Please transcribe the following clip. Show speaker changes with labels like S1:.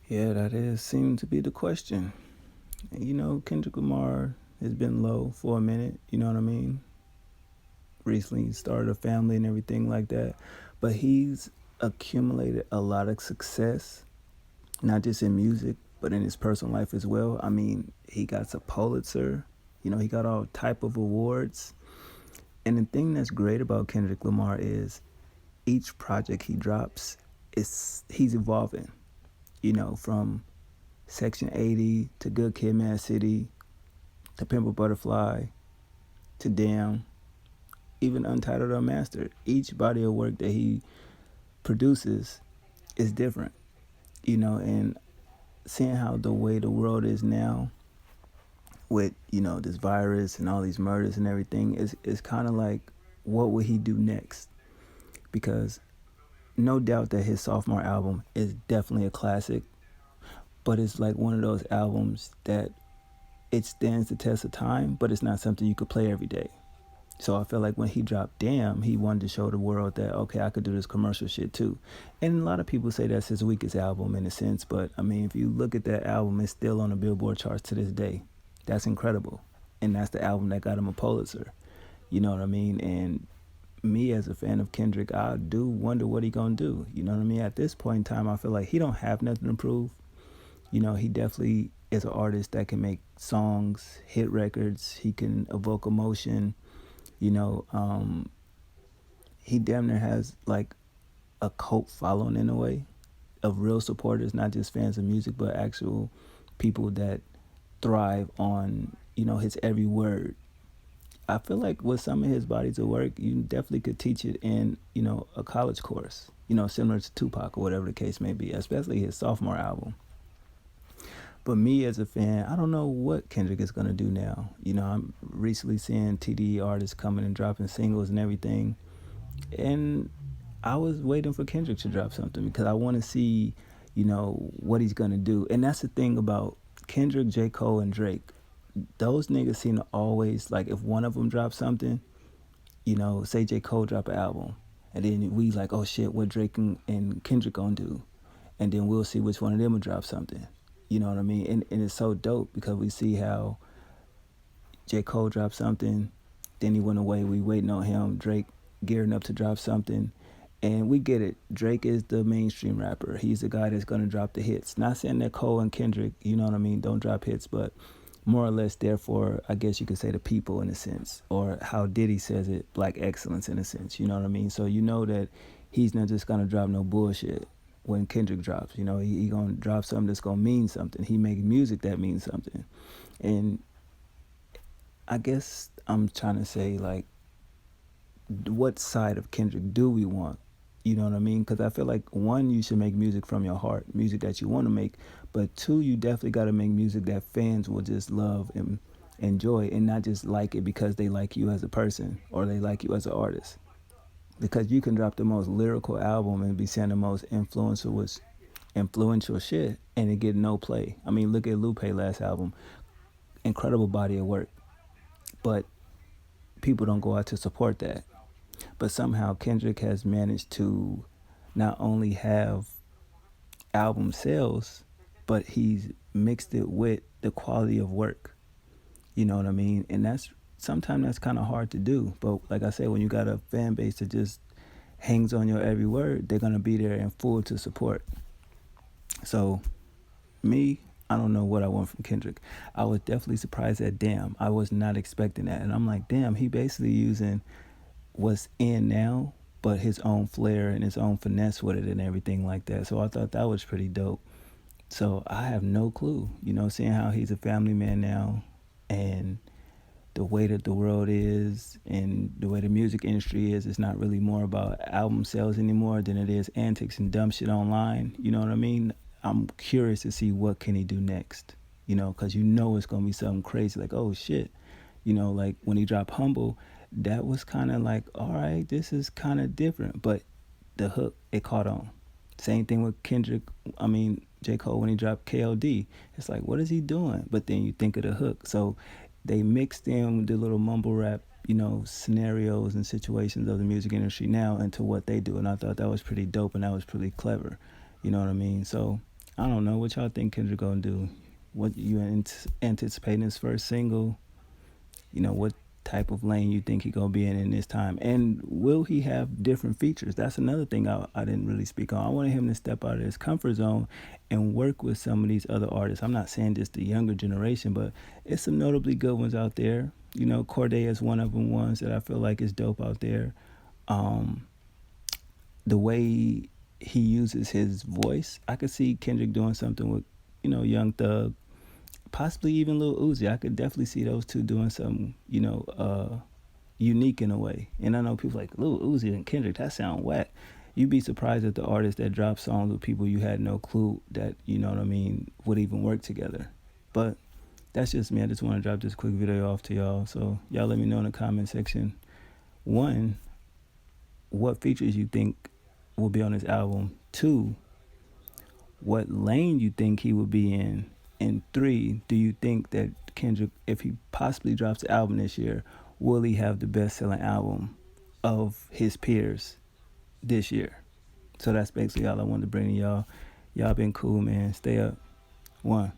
S1: Yeah, that is seemed to be the question. Kendrick Lamar has been low for a minute. You know what I mean? Recently started a family and everything like that, but he's accumulated a lot of success, not just in music, but in his personal life as well. I mean, he got a Pulitzer. He got all type of awards. And the thing that's great about Kendrick Lamar is each project he drops, he's evolving. From Section 80 to Good Kid, Mad City to Pimp a Butterfly to Damn, even Untitled Unmastered. Each body of work that he produces is different, and seeing how the way the world is now with, this virus and all these murders and everything is kind of like, what will he do next? Because no doubt that his sophomore album is definitely a classic, but it's like one of those albums that it stands the test of time, but it's not something you could play every day. So I feel like when he dropped Damn, he wanted to show the world that, okay, I could do this commercial shit too. And a lot of people say that's his weakest album in a sense, but I mean, if you look at that album, it's still on the Billboard charts to this day. That's incredible. And that's the album that got him a Pulitzer. You know what I mean? And me as a fan of Kendrick, I do wonder what he gonna do. You know what I mean? At this point in time, I feel like he don't have nothing to prove. He definitely is an artist that can make songs, hit records. He can evoke emotion. You know, um, he damn near has like a cult following in a way of real supporters, not just fans of music, but actual people that thrive on, his every word. I feel like with some of his bodies of work, you definitely could teach it in, a college course, similar to Tupac or whatever the case may be, especially his sophomore album. But me as a fan, I don't know what Kendrick is gonna do now. I'm recently seeing TDE artists coming and dropping singles and everything, and I was waiting for Kendrick to drop something because I want to see, what he's gonna do. And that's the thing about Kendrick, J. Cole, and Drake. Those niggas seem to always like if one of them drops something, say J. Cole drop an album, and then we like, oh shit, what Drake and Kendrick gonna do, and then we'll see which one of them will drop something. You know what I mean? And it's so dope because we see how J. Cole dropped something, then he went away. We waiting on him. Drake gearing up to drop something. And we get it. Drake is the mainstream rapper. He's the guy that's gonna drop the hits. Not saying that Cole and Kendrick, you know what I mean, don't drop hits, but more or less, therefore, I guess you could say the people in a sense, or how Diddy says it, black excellence in a sense. You know what I mean? So you know that he's not just gonna drop no bullshit when Kendrick drops. He gonna drop something that's gonna mean something. He make music that means something, and I guess I'm trying to say like, what side of Kendrick do we want? You know what I mean? Because I feel like one, you should make music from your heart, music that you want to make. But two, you definitely got to make music that fans will just love and enjoy, and not just like it because they like you as a person or they like you as an artist. Because you can drop the most lyrical album and be saying the most influential shit and it get no play. I mean, look at Lupe last album, incredible body of work, but people don't go out to support that. But somehow Kendrick has managed to not only have album sales, but he's mixed it with the quality of work. You know what I mean? And that's sometimes that's kind of hard to do. But like I said, when you got a fan base that just hangs on your every word, they're gonna be there in full to support. So me, I don't know what I want from Kendrick. I was definitely surprised at Damn. I was not expecting that, and I'm like, damn, he basically using what's in now, but his own flair and his own finesse with it and everything like that. So I thought that was pretty dope. So I have no clue, seeing how he's a family man now and the way that the world is and the way the music industry is, it's not really more about album sales anymore than it is antics and dumb shit online. You know what I mean? I'm curious to see what can he do next. Because it's gonna be something crazy like, oh shit. Like when he dropped Humble, that was kind of like, all right, this is kind of different, but the hook, it caught on. Same thing with Kendrick. I mean, J. Cole when he dropped KOD. It's like, what is he doing? But then you think of the hook. So they mixed in the little mumble rap, scenarios and situations of the music industry now into what they do. And I thought that was pretty dope and that was pretty clever. You know what I mean? So I don't know what y'all think Kendrick gonna do. What you anticipating his first single? You know, what type of lane you think he gonna be in this time, and will he have different features? That's another thing I didn't really speak on. I wanted him to step out of his comfort zone and work with some of these other artists. I'm not saying just the younger generation, but it's some notably good ones out there. You know, Corday is one of them, ones that I feel like is dope out there. um the way he uses his voice, I could see Kendrick doing something with, Young Thug, possibly even Lil Uzi. I could definitely see those two doing something, unique in a way. And I know people like Lil Uzi and Kendrick, that sound whack. You'd be surprised at the artists that drop songs with people you had no clue that, would even work together. But that's just me. I just want to drop this quick video off to y'all. So y'all let me know in the comment section. One, what features you think will be on this album. Two, what lane you think he will be in. And three, do you think that Kendrick, if he possibly drops the album this year, will he have the best selling album of his peers this year? So that's basically all I wanted to bring to y'all. Y'all been cool, man. Stay up. One.